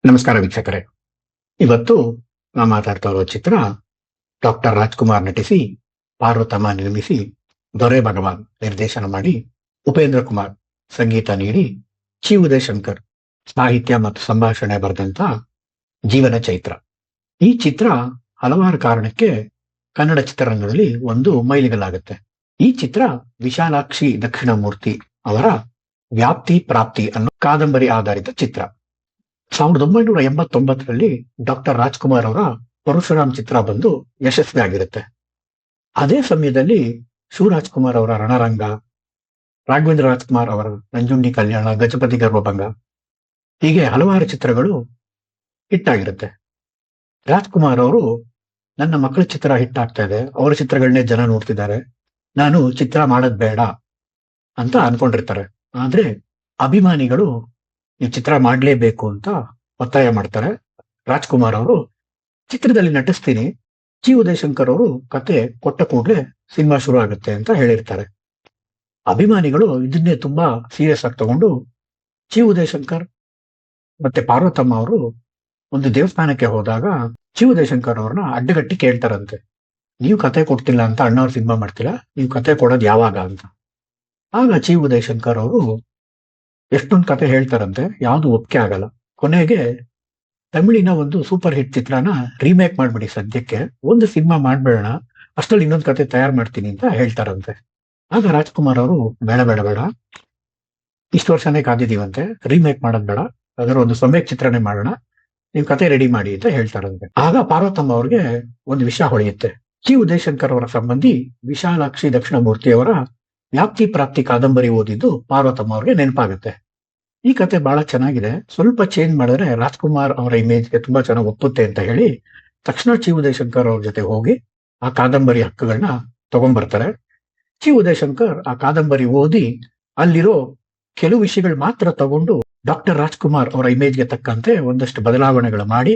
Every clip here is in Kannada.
ನಮಸ್ಕಾರ ವೀಕ್ಷಕರೇ. ಇವತ್ತು ನಾವು ಮಾತಾಡ್ತಾ ಇರೋ ಚಿತ್ರ ಡಾಕ್ಟರ್ ರಾಜ್ಕುಮಾರ್ ನಟಿಸಿ, ಪಾರ್ವತಮ್ಮ ನಿರ್ಮಿಸಿ, ದೊರೆ ಭಗವಾನ್ ನಿರ್ದೇಶನ ಮಾಡಿ, ಉಪೇಂದ್ರ ಕುಮಾರ್ ಸಂಗೀತ ನೀಡಿ, ಚಿ ಉದಯಶಂಕರ್ ಸಾಹಿತ್ಯ ಮತ್ತು ಸಂಭಾಷಣೆ ಬರೆದಂತ ಜೀವನ ಚೈತ್ರ. ಈ ಚಿತ್ರ ಹಲವಾರು ಕಾರಣಕ್ಕೆ ಕನ್ನಡ ಚಿತ್ರರಂಗದಲ್ಲಿ ಒಂದು ಮೈಲಿಗಲ್ಲಾಗುತ್ತೆ. ಈ ಚಿತ್ರ ವಿಶಾಲಾಕ್ಷಿ ದಕ್ಷಿಣಮೂರ್ತಿ ಅವರ ವ್ಯಾಪ್ತಿ ಪ್ರಾಪ್ತಿ ಅನ್ನೋ ಕಾದಂಬರಿ ಆಧಾರಿತ ಚಿತ್ರ. 1989ರಲ್ಲಿ ಡಾಕ್ಟರ್ ರಾಜ್ಕುಮಾರ್ ಅವರ ಪರಶುರಾಮ್ ಚಿತ್ರ ಬಂದು ಯಶಸ್ವಿ ಆಗಿರುತ್ತೆ. ಅದೇ ಸಮಯದಲ್ಲಿ ಶಿವರಾಜ್ಕುಮಾರ್ ಅವರ ರಣರಂಗ, ರಾಘವೇಂದ್ರ ರಾಜ್ಕುಮಾರ್ ಅವರ ನಂಜುಂಡಿ ಕಲ್ಯಾಣ, ಗಜಪತಿ ಗರ್ವಭಂಗ, ಹೀಗೆ ಹಲವಾರು ಚಿತ್ರಗಳು ಹಿಟ್ ಆಗಿರುತ್ತೆ. ರಾಜ್ಕುಮಾರ್ ಅವರು ನನ್ನ ಮಕ್ಕಳ ಚಿತ್ರ ಹಿಟ್ ಆಗ್ತಾ ಇದೆ, ಅವರ ಚಿತ್ರಗಳನ್ನೇ ಜನ ನೋಡ್ತಿದ್ದಾರೆ, ನಾನು ಚಿತ್ರ ಮಾಡೋದ್ ಬೇಡ ಅಂತ ಅನ್ಕೊಂಡಿರ್ತಾರೆ. ಆದ್ರೆ ಅಭಿಮಾನಿಗಳು ಈ ಚಿತ್ರ ಮಾಡ್ಲೇಬೇಕು ಅಂತ ಒತ್ತಾಯ ಮಾಡ್ತಾರೆ. ರಾಜ್ಕುಮಾರ್ ಅವರು ಚಿತ್ರದಲ್ಲಿ ನಟಿಸ್ತೀನಿ, ಚಿ ಉದಯಶಂಕರ್ ಅವರು ಕತೆ ಕೊಟ್ಟ ಕೂಡಲೇ ಸಿನಿಮಾ ಶುರು ಆಗುತ್ತೆ ಅಂತ ಹೇಳಿರ್ತಾರೆ. ಅಭಿಮಾನಿಗಳು ಇದನ್ನೇ ತುಂಬಾ ಸೀರಿಯಸ್ ಆಗಿ ತಗೊಂಡು ಚಿ ಉದಯಶಂಕರ್ ಮತ್ತೆ ಪಾರ್ವತಮ್ಮ ಅವರು ಒಂದು ದೇವಸ್ಥಾನಕ್ಕೆ ಹೋದಾಗ ಚಿ ಉದಯಶಂಕರ್ ಅವ್ರನ್ನ ಅಡ್ಡಗಟ್ಟಿ ಕೇಳ್ತಾರಂತೆ, ನೀವು ಕತೆ ಕೊಡ್ತಿಲ್ಲ ಅಂತ ಅಣ್ಣವ್ರ ಸಿನಿಮಾ ಮಾಡ್ತಿಲ್ಲ, ನೀವು ಕತೆ ಕೊಡೋದು ಯಾವಾಗ ಅಂತ. ಆಗ ಚಿ ಉದಯಶಂಕರ್ ಅವರು ಎಷ್ಟೊಂದು ಕತೆ ಹೇಳ್ತಾರಂತೆ, ಯಾವ್ದು ಒಪ್ಪಿಗೆ ಆಗಲ್ಲ. ಕೊನೆಗೆ ತಮಿಳಿನ ಒಂದು ಸೂಪರ್ ಹಿಟ್ ಚಿತ್ರನ ರೀಮೇಕ್ ಮಾಡ್ಬಿಡಿ, ಸದ್ಯಕ್ಕೆ ಒಂದು ಸಿನಿಮಾ ಮಾಡ್ಬೇಡ, ಅಷ್ಟರಲ್ಲಿ ಇನ್ನೊಂದು ಕತೆ ತಯಾರು ಮಾಡ್ತೀನಿ ಅಂತ ಹೇಳ್ತಾರಂತೆ. ಆಗ ರಾಜ್ಕುಮಾರ್ ಅವರು ಬೇಡ ಬೇಡ ಬೇಡ, ಇಷ್ಟು ವರ್ಷನೇ ಕಾದಿದೀವಂತೆ, ರೀಮೇಕ್ ಮಾಡೋದ್ ಬೇಡ, ಅದರ ಒಂದು ಸಮೇಕ್ ಚಿತ್ರನೇ ಮಾಡೋಣ, ನೀವು ಕತೆ ರೆಡಿ ಮಾಡಿ ಅಂತ ಹೇಳ್ತಾರಂತೆ. ಆಗ ಪಾರ್ವತಮ್ಮ ಅವ್ರಿಗೆ ಒಂದು ವಿಷಯ ಹೊಳೆಯುತ್ತೆ. ಚಿ ಉದಯಶಂಕರ್ ಅವರ ಸಂಬಂಧಿ ವಿಶಾಲಾಕ್ಷಿ ದಕ್ಷಿಣಮೂರ್ತಿ ಅವರ ವ್ಯಾಪ್ತಿ ಪ್ರಾಪ್ತಿ ಕಾದಂಬರಿ ಓದಿದ್ದು ಪಾರ್ವತಮ್ಮ ಅವ್ರಿಗೆ ನೆನಪಾಗುತ್ತೆ. ಈ ಕತೆ ಬಹಳ ಚೆನ್ನಾಗಿದೆ, ಸ್ವಲ್ಪ ಚೇಂಜ್ ಮಾಡಿದ್ರೆ ರಾಜ್ಕುಮಾರ್ ಅವರ ಇಮೇಜ್ಗೆ ತುಂಬಾ ಚೆನ್ನಾಗಿ ಒಪ್ಪುತ್ತೆ ಅಂತ ಹೇಳಿ ತಕ್ಷಣ ಚಿ ಉದಯಶಂಕರ್ ಅವ್ರ ಜೊತೆ ಹೋಗಿ ಆ ಕಾದಂಬರಿ ಹಕ್ಕುಗಳನ್ನ ತಗೊಂಡ್ಬರ್ತಾರೆ. ಚಿ ಉದಯಶಂಕರ್ ಆ ಕಾದಂಬರಿ ಓದಿ ಅಲ್ಲಿರೋ ಕೆಲವು ವಿಷಯಗಳು ಮಾತ್ರ ತಗೊಂಡು ಡಾಕ್ಟರ್ ರಾಜ್ಕುಮಾರ್ ಅವರ ಇಮೇಜ್ಗೆ ತಕ್ಕಂತೆ ಒಂದಷ್ಟು ಬದಲಾವಣೆಗಳು ಮಾಡಿ,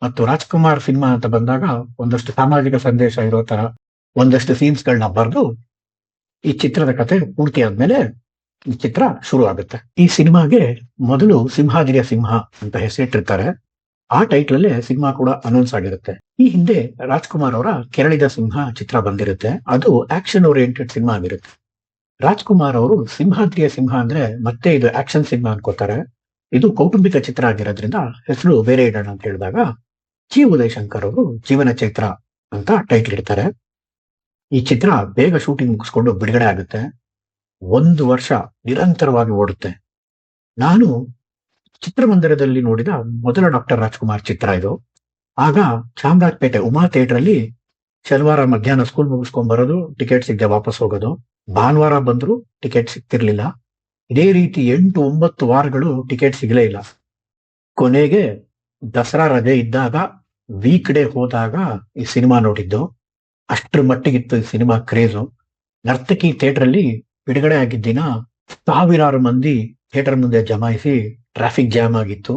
ಮತ್ತು ರಾಜ್ಕುಮಾರ್ ಸಿನಿಮಾ ಅಂತ ಬಂದಾಗ ಒಂದಷ್ಟು ಸಾಮಾಜಿಕ ಸಂದೇಶ ಇರೋ ತರ ಒಂದಷ್ಟು ಸೀನ್ಸ್ ಗಳನ್ನ ಬರೆದು ಈ ಚಿತ್ರದ ಕತೆ ಪೂರ್ತಿ ಆದ್ಮೇಲೆ ಈ ಚಿತ್ರ ಶುರು ಆಗುತ್ತೆ. ಈ ಸಿನಿಮಾಗೆ ಮೊದಲು ಸಿಂಹಾದ್ರಿಯ ಸಿಂಹ ಅಂತ ಹೆಸರಿಟ್ಟಿರ್ತಾರೆ. ಆ ಟೈಟ್ಲ್ ಅಲ್ಲೇ ಸಿನಿಮಾ ಕೂಡ ಅನೌನ್ಸ್ ಆಗಿರುತ್ತೆ. ಈ ಹಿಂದೆ ರಾಜ್ಕುಮಾರ್ ಅವರ ಕೆರಳಿದ ಸಿಂಹ ಚಿತ್ರ ಬಂದಿರುತ್ತೆ, ಅದು ಆಕ್ಷನ್ ಓರಿಯೆಂಟೆಡ್ ಸಿನಿಮಾ ಆಗಿರುತ್ತೆ. ರಾಜ್ಕುಮಾರ್ ಅವರು ಸಿಂಹಾದ್ರಿಯ ಸಿಂಹ ಅಂದ್ರೆ ಮತ್ತೆ ಇದು ಆಕ್ಷನ್ ಸಿನಿಮಾ ಅನ್ಕೋತಾರೆ, ಇದು ಕೌಟುಂಬಿಕ ಚಿತ್ರ ಆಗಿರೋದ್ರಿಂದ ಹೆಸರು ಬೇರೆ ಇಡೋಣ ಅಂತ ಹೇಳಿದಾಗ ಚಿ ಉದಯಶಂಕರ್ ಅವರು ಜೀವನ ಚೈತ್ರ ಅಂತ ಟೈಟ್ಲ್ ಇಡ್ತಾರೆ. ಈ ಚಿತ್ರ ಬೇಗ ಶೂಟಿಂಗ್ ಮುಗಿಸ್ಕೊಂಡು ಬಿಡುಗಡೆ ಆಗುತ್ತೆ. 1 ವರ್ಷ ನಿರಂತರವಾಗಿ ಓಡುತ್ತೆ. ನಾನು ಚಿತ್ರಮಂದಿರದಲ್ಲಿ ನೋಡಿದ ಮೊದಲ ಡಾಕ್ಟರ್ ರಾಜ್ಕುಮಾರ್ ಚಿತ್ರ ಇದು. ಆಗ ಚಾಮರಾಜಪೇಟೆ ಉಮಾ ಥಿಯೇಟರ್ ಅಲ್ಲಿ ಶನಿವಾರ ಮಧ್ಯಾಹ್ನ ಸ್ಕೂಲ್ ಮುಗಿಸ್ಕೊಂಡ್ ಬರೋದು, ಟಿಕೆಟ್ ಸಿಗದೆ ವಾಪಸ್ ಹೋಗೋದು, ಭಾನುವಾರ ಬಂದ್ರು ಟಿಕೆಟ್ ಸಿಗ್ತಿರ್ಲಿಲ್ಲ. ಇದೇ ರೀತಿ 8-9 ವಾರಗಳು ಟಿಕೆಟ್ ಸಿಗಲೇ ಇಲ್ಲ. ಕೊನೆಗೆ ದಸರಾ ರಜೆ ಇದ್ದಾಗ ವೀಕ್ ಡೇ ಹೋದಾಗ ಈ ಸಿನಿಮಾ ನೋಡಿದ್ದು. ಅಷ್ಟ್ರ ಮಟ್ಟಿಗಿತ್ತು ಈ ಸಿನಿಮಾ ಕ್ರೇಜು. ನರ್ತಕಿ ಥಿಯೇಟರ್ ಅಲ್ಲಿ ಬಿಡುಗಡೆ ಆಗಿದ್ದ ದಿನ ಸಾವಿರಾರು ಮಂದಿ ಥಿಯೇಟರ್ ಮುಂದೆ ಜಮಾಯಿಸಿ ಟ್ರಾಫಿಕ್ ಜಾಮ್ ಆಗಿತ್ತು.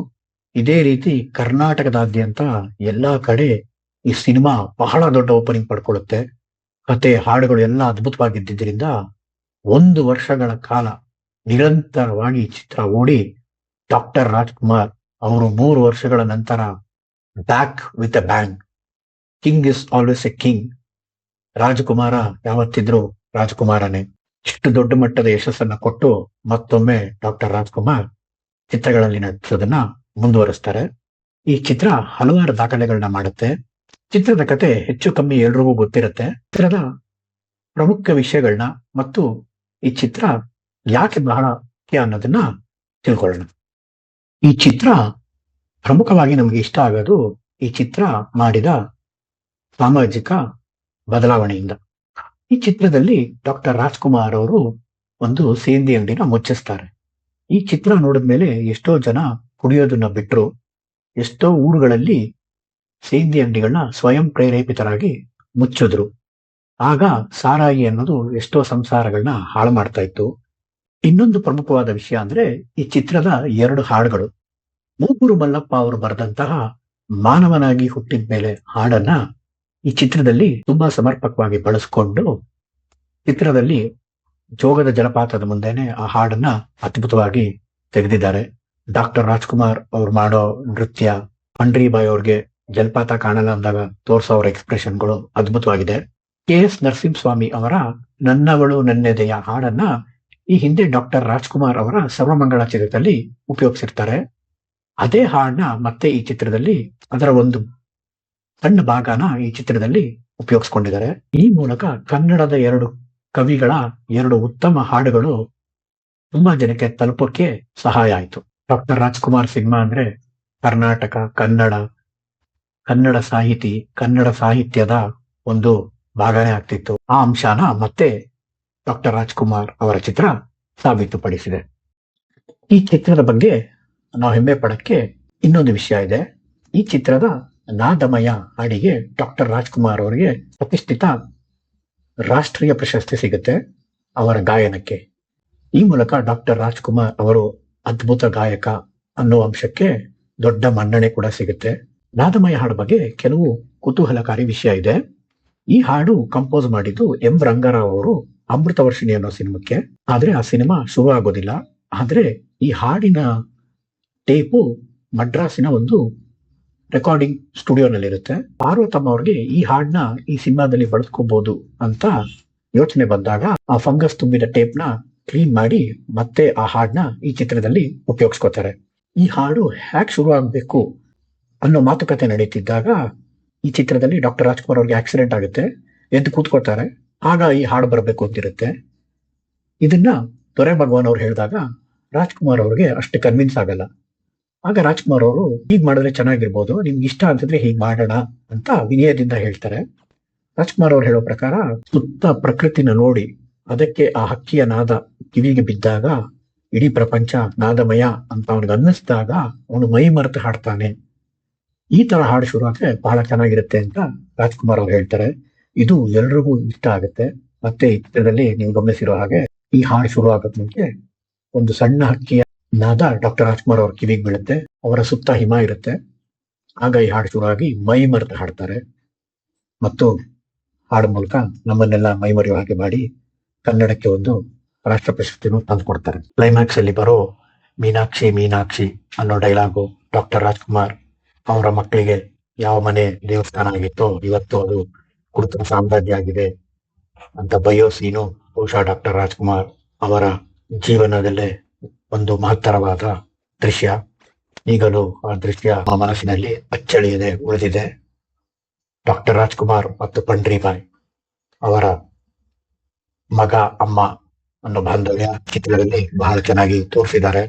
ಇದೇ ರೀತಿ ಕರ್ನಾಟಕದಾದ್ಯಂತ ಎಲ್ಲಾ ಕಡೆ ಈ ಸಿನಿಮಾ ಬಹಳ ದೊಡ್ಡ ಓಪನಿಂಗ್ ಪಡ್ಕೊಳ್ಳುತ್ತೆ. ಕತೆ ಹಾಡುಗಳು ಎಲ್ಲ ಅದ್ಭುತವಾಗಿದ್ದರಿಂದ 1 ವರ್ಷಗಳ ಕಾಲ ನಿರಂತರವಾಗಿ ಈ ಚಿತ್ರ ಓಡಿ ಡಾಕ್ಟರ್ ರಾಜ್ಕುಮಾರ್ ಅವರು 3 ವರ್ಷಗಳ ನಂತರ back with a bang, king is always a king, ರಾಜಕುಮಾರ ಯಾವತ್ತಿದ್ರು ರಾಜಕುಮಾರನೇ, ಇಷ್ಟು ದೊಡ್ಡ ಮಟ್ಟದ ಯಶಸ್ಸನ್ನ ಕೊಟ್ಟು ಮತ್ತೊಮ್ಮೆ ಡಾಕ್ಟರ್ ರಾಜ್ಕುಮಾರ್ ಚಿತ್ರಗಳಲ್ಲಿ ನಟಿಸೋದನ್ನ ಮುಂದುವರಿಸ್ತಾರೆ. ಈ ಚಿತ್ರ ಹಲವಾರು ದಾಖಲೆಗಳನ್ನ ಮಾಡುತ್ತೆ. ಚಿತ್ರದ ಕತೆ ಹೆಚ್ಚು ಕಮ್ಮಿ ಎಲ್ರಿಗೂ ಗೊತ್ತಿರುತ್ತೆ. ಚಿತ್ರದ ಪ್ರಮುಖ ವಿಷಯಗಳನ್ನ ಮತ್ತು ಈ ಚಿತ್ರ ಯಾಕೆ ಬಹಳ ಮುಖ್ಯ ಅನ್ನೋದನ್ನ ತಿಳ್ಕೊಳ್ಳೋಣ. ಈ ಚಿತ್ರ ಪ್ರಮುಖವಾಗಿ ನಮ್ಗೆ ಇಷ್ಟ ಆಗೋದು ಈ ಚಿತ್ರ ಮಾಡಿದ ಸಾಮಾಜಿಕ ಬದಲಾವಣೆಯಿಂದ. ಈ ಚಿತ್ರದಲ್ಲಿ ಡಾಕ್ಟರ್ ರಾಜ್ಕುಮಾರ್ ಅವರು ಒಂದು ಸೇಂದಿ ಅಂಗಡಿನ ಮುಚ್ಚಿಸ್ತಾರೆ. ಈ ಚಿತ್ರ ನೋಡಿದ್ಮೇಲೆ ಎಷ್ಟೋ ಜನ ಕುಡಿಯೋದನ್ನ ಬಿಟ್ರು, ಎಷ್ಟೋ ಊರುಗಳಲ್ಲಿ ಸೇಂದಿ ಅಂಗಡಿಗಳನ್ನ ಸ್ವಯಂ ಪ್ರೇರೇಪಿತರಾಗಿ ಮುಚ್ಚಿದ್ರು. ಆಗ ಸಾರಾಯಿ ಅನ್ನೋದು ಎಷ್ಟೋ ಸಂಸಾರಗಳನ್ನ ಹಾಳು ಮಾಡ್ತಾ ಇತ್ತು. ಇನ್ನೊಂದು ಪ್ರಮುಖವಾದ ವಿಷಯ ಅಂದ್ರೆ ಈ ಚಿತ್ರದ 2 ಹಾಡುಗಳು. ಮೂಗೂರು ಮಲ್ಲಪ್ಪ ಅವರು ಬರೆದಂತಹ ಮಾನವನಾಗಿ ಹುಟ್ಟಿದ ಮೇಲೆ ಹಾಡನ್ನ ಈ ಚಿತ್ರದಲ್ಲಿ ತುಂಬಾ ಸಮರ್ಪಕವಾಗಿ ಬಳಸ್ಕೊಂಡು ಚಿತ್ರದಲ್ಲಿ ಜೋಗದ ಜಲಪಾತದ ಮುಂದೆನೆ ಆ ಹಾಡನ್ನ ಅದ್ಭುತವಾಗಿ ತೆಗೆದಿದ್ದಾರೆ. ಡಾಕ್ಟರ್ ರಾಜ್ಕುಮಾರ್ ಅವ್ರು ಮಾಡೋ ನೃತ್ಯ, ಪಂಡ್ರೀಬಾಯಿ ಅವ್ರಿಗೆ ಜಲಪಾತ ಕಾಣಲ್ಲ ಅಂದಾಗ ತೋರ್ಸೋ ಅವರ ಎಕ್ಸ್ಪ್ರೆಷನ್ಗಳು ಅದ್ಭುತವಾಗಿದೆ. KS ನರಸಿಂಹಸ್ವಾಮಿ ಅವರ ನನ್ನವಳು ನನ್ನೆದೆಯ ಹಾಡನ್ನ ಈ ಹಿಂದೆ ಡಾಕ್ಟರ್ ರಾಜ್ಕುಮಾರ್ ಅವರ ಸರ್ವಮಂಗಳ ಚಿತ್ರದಲ್ಲಿ ಉಪಯೋಗಿಸಿರ್ತಾರೆ. ಅದೇ ಹಾಡನ್ನ ಮತ್ತೆ ಈ ಚಿತ್ರದಲ್ಲಿ ಅದರ ಒಂದು ಸಣ್ಣ ಭಾಗನ ಈ ಚಿತ್ರದಲ್ಲಿ ಉಪಯೋಗಿಸ್ಕೊಂಡಿದ್ದಾರೆ. ಈ ಮೂಲಕ ಕನ್ನಡದ 2 ಕವಿಗಳ 2 ಉತ್ತಮ ಹಾಡುಗಳು ತುಂಬಾ ಜನಕ್ಕೆ ತಲುಪೋಕೆ ಸಹಾಯ ಆಯಿತು. ಡಾಕ್ಟರ್ ರಾಜ್ಕುಮಾರ್ ಸಿನಿಮಾ ಅಂದ್ರೆ ಕರ್ನಾಟಕ, ಕನ್ನಡ ಸಾಹಿತಿ, ಕನ್ನಡ ಸಾಹಿತ್ಯದ ಒಂದು ಭಾಗನೇ ಆಗ್ತಿತ್ತು. ಆ ಅಂಶನ ಮತ್ತೆ ಡಾಕ್ಟರ್ ರಾಜ್ಕುಮಾರ್ ಅವರ ಚಿತ್ರ ಸಾಬೀತುಪಡಿಸಿದೆ. ಈ ಚಿತ್ರದ ಬಗ್ಗೆ ನಾವು ಹೆಮ್ಮೆ ಪಡಕ್ಕೆ ಇನ್ನೊಂದು ವಿಷಯ ಇದೆ. ಈ ಚಿತ್ರದ ನಾದಮಯ ಹಾಡಿಗೆ ಡಾಕ್ಟರ್ ರಾಜ್ಕುಮಾರ್ ಅವರಿಗೆ ಪ್ರತಿಷ್ಠಿತ ರಾಷ್ಟ್ರೀಯ ಪ್ರಶಸ್ತಿ ಸಿಗುತ್ತೆ ಅವರ ಗಾಯನಕ್ಕೆ. ಈ ಮೂಲಕ ಡಾಕ್ಟರ್ ರಾಜ್ಕುಮಾರ್ ಅವರು ಅದ್ಭುತ ಗಾಯಕ ಅನ್ನೋ ಅಂಶಕ್ಕೆ ದೊಡ್ಡ ಮನ್ನಣೆ ಕೂಡ ಸಿಗುತ್ತೆ. ನಾದಮಯ ಹಾಡು ಬಗ್ಗೆ ಕೆಲವು ಕುತೂಹಲಕಾರಿ ವಿಷಯ ಇದೆ. ಈ ಹಾಡು ಕಂಪೋಸ್ ಮಾಡಿದ್ದು ಎಂ ರಂಗರಾವ್ ಅವರು ಅಮೃತ ವರ್ಷಿಣಿ ಅನ್ನೋ ಸಿನಿಮಾಕ್ಕೆ. ಆದ್ರೆ ಆ ಸಿನಿಮಾ ಶುರು ಆಗೋದಿಲ್ಲ. ಆದ್ರೆ ಈ ಹಾಡಿನ ಟೇಪು ಮಡ್ರಾಸಿನ ಒಂದು ರೆಕಾರ್ಡಿಂಗ್ ಸ್ಟುಡಿಯೋನಲ್ಲಿರುತ್ತೆ. ಪಾರ್ವತಮ್ಮ ಅವ್ರಿಗೆ ಈ ಹಾಡನ್ನ ಈ ಸಿನಿಮಾದಲ್ಲಿ ಬಳಸ್ಕೋಬಹುದು ಅಂತ ಯೋಚನೆ ಬಂದಾಗ ಆ ಫಂಗಸ್ ತುಂಬಿದ ಟೇಪ್ನ ಕ್ಲೀನ್ ಮಾಡಿ ಮತ್ತೆ ಆ ಹಾಡನ್ನ ಈ ಚಿತ್ರದಲ್ಲಿ ಉಪಯೋಗಿಸ್ಕೋತಾರೆ. ಈ ಹಾಡು ಹ್ಯಾಕ್ ಶುರು ಆಗ್ಬೇಕು ಅನ್ನೋ ಮಾತುಕತೆ ನಡೀತಿದ್ದಾಗ ಈ ಚಿತ್ರದಲ್ಲಿ ಡಾಕ್ಟರ್ ರಾಜ್ಕುಮಾರ್ ಅವ್ರಿಗೆ ಆಕ್ಸಿಡೆಂಟ್ ಆಗುತ್ತೆ, ಎದ್ದು ಕೂತ್ಕೊಳ್ತಾರೆ. ಆಗ ಈ ಹಾಡು ಬರಬೇಕು ಅಂತಿರುತ್ತೆ. ಇದನ್ನ ದೊರೆ ಭಗವಾನ್ ಅವ್ರು ಹೇಳಿದಾಗ ರಾಜ್ಕುಮಾರ್ ಅವ್ರಿಗೆ ಅಷ್ಟು ಕನ್ವಿನ್ಸ್ ಆಗಲ್ಲ. ಆಗ ರಾಜ್ಕುಮಾರ್ ಅವರು ಹೀಗ್ ಮಾಡಿದ್ರೆ ಚೆನ್ನಾಗಿರ್ಬೋದು, ನಿಮ್ಗೆ ಇಷ್ಟ ಅಂತಂದ್ರೆ ಹೀಗ್ ಮಾಡೋಣ ಅಂತ ವಿನಯದಿಂದ ಹೇಳ್ತಾರೆ. ರಾಜ್ಕುಮಾರ್ ಅವ್ರು ಹೇಳೋ ಪ್ರಕಾರ ಸುತ್ತ ಪ್ರಕೃತಿನ ನೋಡಿ ಅದಕ್ಕೆ ಆ ಹಕ್ಕಿಯ ನಾದ ಕಿವಿಗೆ ಬಿದ್ದಾಗ ಇಡೀ ಪ್ರಪಂಚ ನಾದಮಯ ಅಂತ ಅವನಿಗೆ ಅನ್ನಿಸ್ದಾಗ ಅವನು ಮೈ ಮರೆತು ಹಾಡ್ತಾನೆ. ಈ ತರ ಹಾಡು ಶುರು ಆದ್ರೆ ಬಹಳ ಚೆನ್ನಾಗಿರುತ್ತೆ ಅಂತ ರಾಜ್ಕುಮಾರ್ ಅವ್ರು ಹೇಳ್ತಾರೆ. ಇದು ಎಲ್ರಿಗೂ ಇಷ್ಟ ಆಗುತ್ತೆ. ಮತ್ತೆ ಈ ಚಿತ್ರದಲ್ಲಿ ನೀವು ಗಮನಿಸಿರೋ ಹಾಗೆ ಈ ಹಾಡು ಶುರು ಆಗೋದ್ ಮುಂಚೆ ಒಂದು ಸಣ್ಣ ಹಕ್ಕಿಯ ನಾದ ಡಾಕ್ಟರ್ ರಾಜ್ಕುಮಾರ್ ಅವ್ರ ಕಿವಿಗೆ ಬೀಳುತ್ತೆ. ಅವರ ಸುತ್ತ ಹಿಮ ಇರುತ್ತೆ. ಆಗ ಈ ಹಾಡು ಶುರುವಾಗಿ ಮೈ ಮರೆತು ಹಾಡ್ತಾರೆ ಮತ್ತು ಹಾಡು ಮೂಲಕ ನಮ್ಮನ್ನೆಲ್ಲ ಮೈ ಮರೆಯುವ ಹಾಗೆ ಮಾಡಿ ಕನ್ನಡಕ್ಕೆ ಒಂದು ರಾಷ್ಟ್ರ ಪ್ರಶಸ್ತಿನೂ ತಂದುಕೊಡ್ತಾರೆ. ಕ್ಲೈಮ್ಯಾಕ್ಸ್ ಅಲ್ಲಿ ಬರೋ ಮೀನಾಕ್ಷಿ ಮೀನಾಕ್ಷಿ ಅನ್ನೋ ಡೈಲಾಗು ಡಾಕ್ಟರ್ ರಾಜ್ಕುಮಾರ್ ಅವರ ಮಕ್ಕಳಿಗೆ ಯಾವ ಮನೆ ದೇವಸ್ಥಾನ ಆಗಿತ್ತೋ ಇವತ್ತು ಅದು ಕುರುತನ ಸಾಮ್ರಾಜ್ಯ ಆಗಿದೆ ಅಂತ ಬಯೋ ಸೀನು ಬಹುಶಃ ಡಾಕ್ಟರ್ ರಾಜ್ಕುಮಾರ್ ಅವರ ಜೀವನದಲ್ಲೇ ಒಂದು ಮಹತ್ತರವಾದ ದೃಶ್ಯ. ಈಗಲೂ ಆ ದೃಶ್ಯ ಆ ಮನಸ್ಸಿನಲ್ಲಿ ಅಚ್ಚಳಿಯದೆ ಉಳಿದಿದೆ. ಡಾಕ್ಟರ್ ರಾಜ್ಕುಮಾರ್ ಮತ್ತು ಪಂಡ್ರೀಬಾಯಿ ಅವರ ಮಗ ಅಮ್ಮ ಅನ್ನೋ ಬಾಂಧವ್ಯ ಚಿತ್ರದಲ್ಲಿ ಬಹಳ ಚೆನ್ನಾಗಿ ತೋರಿಸಿದ್ದಾರೆ.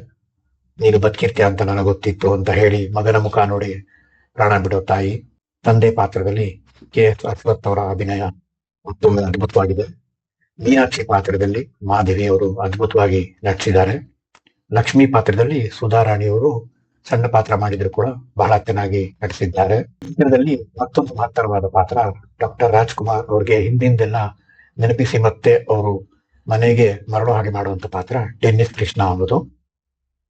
ನೀನು ಬದುಕಿರ್ತೀಯ ಅಂತ ನನಗೆ ಗೊತ್ತಿತ್ತು ಅಂತ ಹೇಳಿ ಮಗನ ಮುಖ ನೋಡಿ ಪ್ರಾಣ ಬಿಡೋ ತಾಯಿ. ತಂದೆ ಪಾತ್ರದಲ್ಲಿ KS ಅಶ್ವಥ್ ಅವರ ಅಭಿನಯ ಮತ್ತೊಮ್ಮೆ ಅದ್ಭುತವಾಗಿದೆ. ಮೀನಾಕ್ಷಿ ಪಾತ್ರದಲ್ಲಿ ಮಾಧವಿ ಅವರು ಅದ್ಭುತವಾಗಿ ನಟಿಸಿದ್ದಾರೆ. ಲಕ್ಷ್ಮಿ ಪಾತ್ರದಲ್ಲಿ ಸುಧಾರಾಣಿಯವರು ಸಣ್ಣ ಪಾತ್ರ ಮಾಡಿದ್ರು ಕೂಡ ಬಹಳ ಚೆನ್ನಾಗಿ ನಟಿಸಿದ್ದಾರೆ. ಚಿತ್ರದಲ್ಲಿ ಮತ್ತೊಂದು ಮಹತ್ತರವಾದ ಪಾತ್ರ ಡಾಕ್ಟರ್ ರಾಜ್ಕುಮಾರ್ ಅವ್ರಿಗೆ ಹಿಂದಿಂದೆಲ್ಲ ನೆನಪಿಸಿ ಮತ್ತೆ ಅವರು ಮನೆಗೆ ಮರಳೋ ಹಾಗೆ ಮಾಡುವಂತ ಪಾತ್ರ ಟೆನ್ನಿಸ್ ಕೃಷ್ಣ ಅನ್ನೋದು.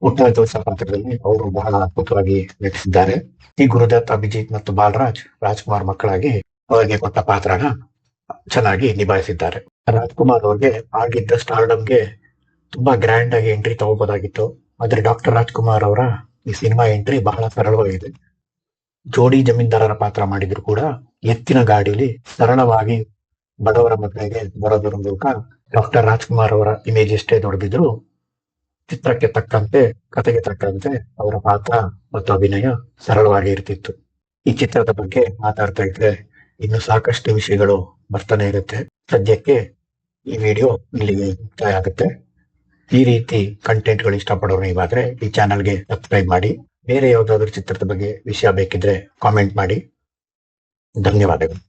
ಉತ್ತರ ದಿವಸ ಪಾತ್ರದಲ್ಲಿ ಅವರು ಬಹಳ ಅದ್ಭುತವಾಗಿ ನಟಿಸಿದ್ದಾರೆ. ಈ ಗುರುದತ್, ಅಭಿಜಿತ್ ಮತ್ತು ಬಾಲರಾಜ್ ರಾಜ್ಕುಮಾರ್ ಮಕ್ಕಳಾಗಿ ಅವರಿಗೆ ಕೊಟ್ಟ ಪಾತ್ರನ ಚೆನ್ನಾಗಿ ನಿಭಾಯಿಸಿದ್ದಾರೆ. ರಾಜ್ಕುಮಾರ್ ಅವ್ರಿಗೆ ಆಗಿದ್ದ ಸ್ಟಾರ್ಡಮ್ಗೆ ತುಂಬಾ ಗ್ರ್ಯಾಂಡ್ ಆಗಿ ಎಂಟ್ರಿ ತಗೋಬೋದಾಗಿತ್ತು. ಆದ್ರೆ ಡಾಕ್ಟರ್ ರಾಜ್ಕುಮಾರ್ ಅವರ ಈ ಸಿನಿಮಾ ಎಂಟ್ರಿ ಬಹಳ ಸರಳವಾಗಿದೆ. ಜೋಡಿ ಜಮೀನ್ದಾರರ ಪಾತ್ರ ಮಾಡಿದ್ರು ಕೂಡ ಎತ್ತಿನ ಗಾಡಿಲಿ ಸರಳವಾಗಿ ಬಡವರ ಮಕ್ಕಳಿಗೆ ಬರೋದರ ಮೂಲಕ ಡಾಕ್ಟರ್ ರಾಜ್ಕುಮಾರ್ ಅವರ ಇಮೇಜ್ ಎಷ್ಟೇ ದೊಡ್ಡದಿದ್ರು ಚಿತ್ರಕ್ಕೆ ತಕ್ಕಂತೆ, ಕತೆಗೆ ತಕ್ಕಂತೆ ಅವರ ಪಾತ್ರ ಮತ್ತು ಅಭಿನಯ ಸರಳವಾಗಿ ಇರ್ತಿತ್ತು. ಈ ಚಿತ್ರದ ಬಗ್ಗೆ ಮಾತಾಡ್ತಾ ಇದ್ರೆ ಇನ್ನು ಸಾಕಷ್ಟು ವಿಷಯಗಳು ಬರ್ತಾನೆ ಇರುತ್ತೆ. ಸದ್ಯಕ್ಕೆ ಈ ವಿಡಿಯೋ ಇಲ್ಲಿಗೆ ಮುಕ್ತಾಯ ಆಗುತ್ತೆ. ಈ ರೀತಿ ಕಂಟೆಂಟ್ಗಳು ಇಷ್ಟಪಡೋರು ನೀವಾದ್ರೆ ಈ ಚಾನಲ್ಗೆ ಸಬ್ಸ್ಕ್ರೈಬ್ ಮಾಡಿ. ಬೇರೆ ಯಾವ್ದಾದ್ರು ಚಿತ್ರದ ಬಗ್ಗೆ ವಿಷಯ ಬೇಕಿದ್ರೆ ಕಾಮೆಂಟ್ ಮಾಡಿ. ಧನ್ಯವಾದಗಳು.